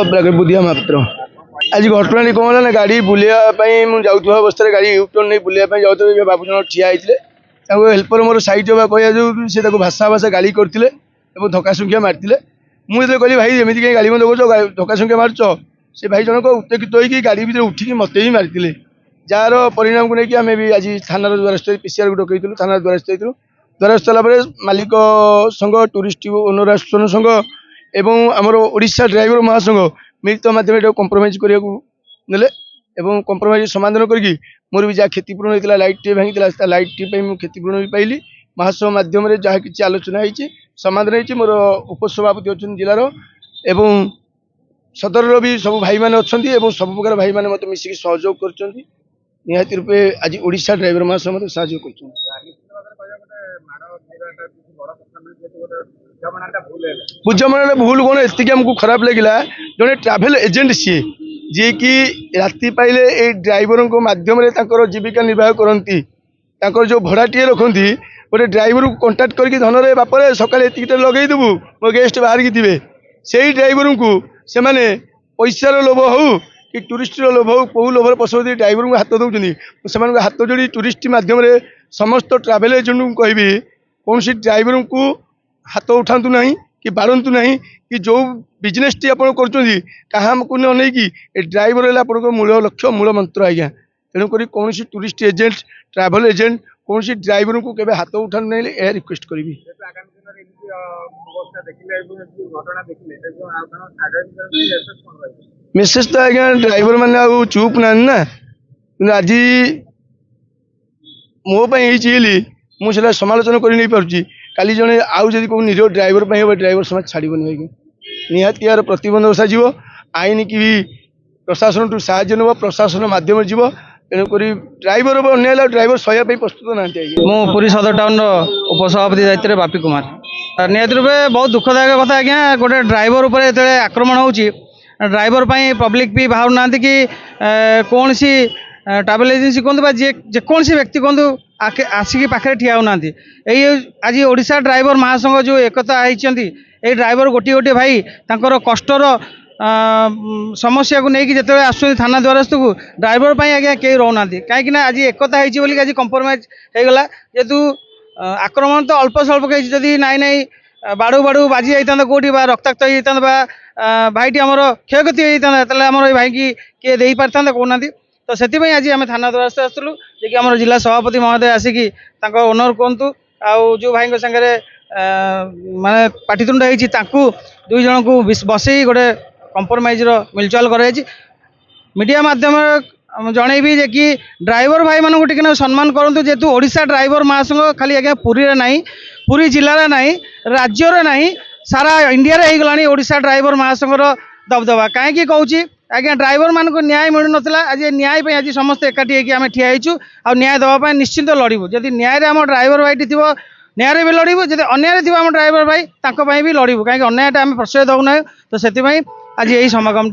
बुधिया मात्र आज घटना कौन है गाड़ी बुलाइवाई मुझे जाऊा अवस्था गाड़ी यूटर्न नहीं बुलाइवाई जाऊँ बाबू जन ठिया होते हेल्पर मोर सैड होगा कह जो भाषा भाषा गाड़ी करते धक्का संख्या मारते मुझे कहली भाई एमती कहीं गाड़ी बंद कर धक्का संख्या मार्च से भाई जनक उत्तेकित होगी गाड़ी भर उठिकी मत ही मारते जार परिणाम को लेकिन आम भी आज थाना द्वारस्थ पीसीआर को डकईलु थाना द्वारस्थ होती द्वारस्थ होगा मालिक संघ टूरिस्ट ओनर एसोसिएशन संघ एवं आमर ओडिशा ड्राइवर महासंघ मिलित मध्यम कंप्रोमाइज करने कंप्रोमाइज समाधान करके मोर भी जहाँ क्षतिपूरण होता लाइट टे भांगी लाइट टे क्षतिपूरण भी पाइली महासंघ मध्यम जहाँ किसी आलोचना होती समाधान होती मोर उपसभापति अच्छा जिलार एवं सदर भी सब भाई मैंने अच्छा सब प्रकार भाई मैंने मत मिसिक सहयोग कर निहाती रूपे आज ओडिशा ड्राइवर महासंघ मत साहय कर बुझामणा भूल कौन एति आमको खराब लगे जड़े ट्राभेल एजेंट सी जी कि राति पाइले ये ड्राइवर मध्यम जीविका निर्वाह करती जो भड़ाटे रखती गोटे ड्राइवर को कंटाक्ट करके धन बापर सकाले एतिकटे लगेदेबू मो गेस्ट बाहर की थे से ड्राइवर को से पैसार लोभ हो कि टूरिस्ट लोभ हो कौ लोभर पशु ड्राइवर को हाथ दौरान से हाथ जोड़ी टूरिस्ट मध्यम समस्त ट्राभेल एजेंट को कहि कौन सी ड्राइवर को हाथ उठातु ना कि बाड़ू ना कि जो बिजनेस टी आप को नहीं ड्राइवर है आप मूल लक्ष्य मूल मंत्र आज्ञा तेणुक कौन सी टूरिस्ट एजेंट ट्राभेल एजेंट कौन सी ड्राइवर को केवल हाथ उठा ना यह रिक्वेस्ट करी मेसेज तो आज्ञा ड्राइवर मैंने चुप ना आज मोपाई मुझे समालोचना कर नहीं पार्टी काली जड़े आउ जब कौन निज ड्राइवर ड्राइवर समाज छाड़बनी आज्ञा निहाती यार प्रतिबंध बसाଯିव आईन की भी प्रशासन ठूँ साहय नब प्रशासन मध्यम जीव तेणुक ड्राइवर अन्य ड्राइवर सहया प्रस्तुत ना मु पुरी सदर टाउन उपसभापति दायित्व बापी कुमार निहाती रूपे बहुत दुखदायक कथा आज्ञा गोटे ड्राइवर उपर जो आक्रमण होची ड्राइवर पब्लिक भी बाहर ना कि कौन सी ट्राभेल एजेंसी कहतु जेकोसी व्यक्ति कहतु आसिक पाखे ठिया होना आज ओडिशा ड्राइवर महासंघ जो एकता होती ये ड्राइवर गोटे गोटे भाई तांकर कष्टर समस्या को लेकिन जिते आस थाना द्वारस्थ को ड्राइवर आज्ञा कई रोना कहीं आज एकता होती आज कंप्रोमाइज होगला जेहेतु आक्रमण तो अल्प स्वल्प कही जदि नाई नाई बाड़ू बाड़ू बाजी जाता कौटी रक्ताक्त होता भाईटी आमर क्षयक्षति होता आम भाई की किए दे पारि कहना तो से आज आम थाना द्वारस्थ आसलु जे आम जिला सभापति महोदय आसिकी ओनर कहतु आउ जो भाई सागर माने पाटितुंड होती दुई जन को बसई गोटे कंप्रोमाइज म्यूचुआल कर मीडिया माध्यम जनईबी जे कि ड्राइवर भाई मानू टिके सम्मान करूँ जेहेतु ओडिशा ड्राइवर महासंघ खाली आज्ञा पुरी रे नहीं पुरी जिले ना राज्य ना सारा इंडिया रे गला ओडिशा ड्राइवर महासंघर दबदबा कहीं कौची आज्ञा ड्राइवर मान को न्याय मिलू ना आज न्याय आज समस्त एकाठी आम ठिया आ न्याय देवाई निश्चिंत लड़ू जदि न्याय आम ड्राइवर भाई थी न्याय भी लड़ू जब अन्याय थी आम ड्राइवर भाई भी लड़ू कहीं अन्यायटा आम प्रश्रय दौना तो से आज यही समागम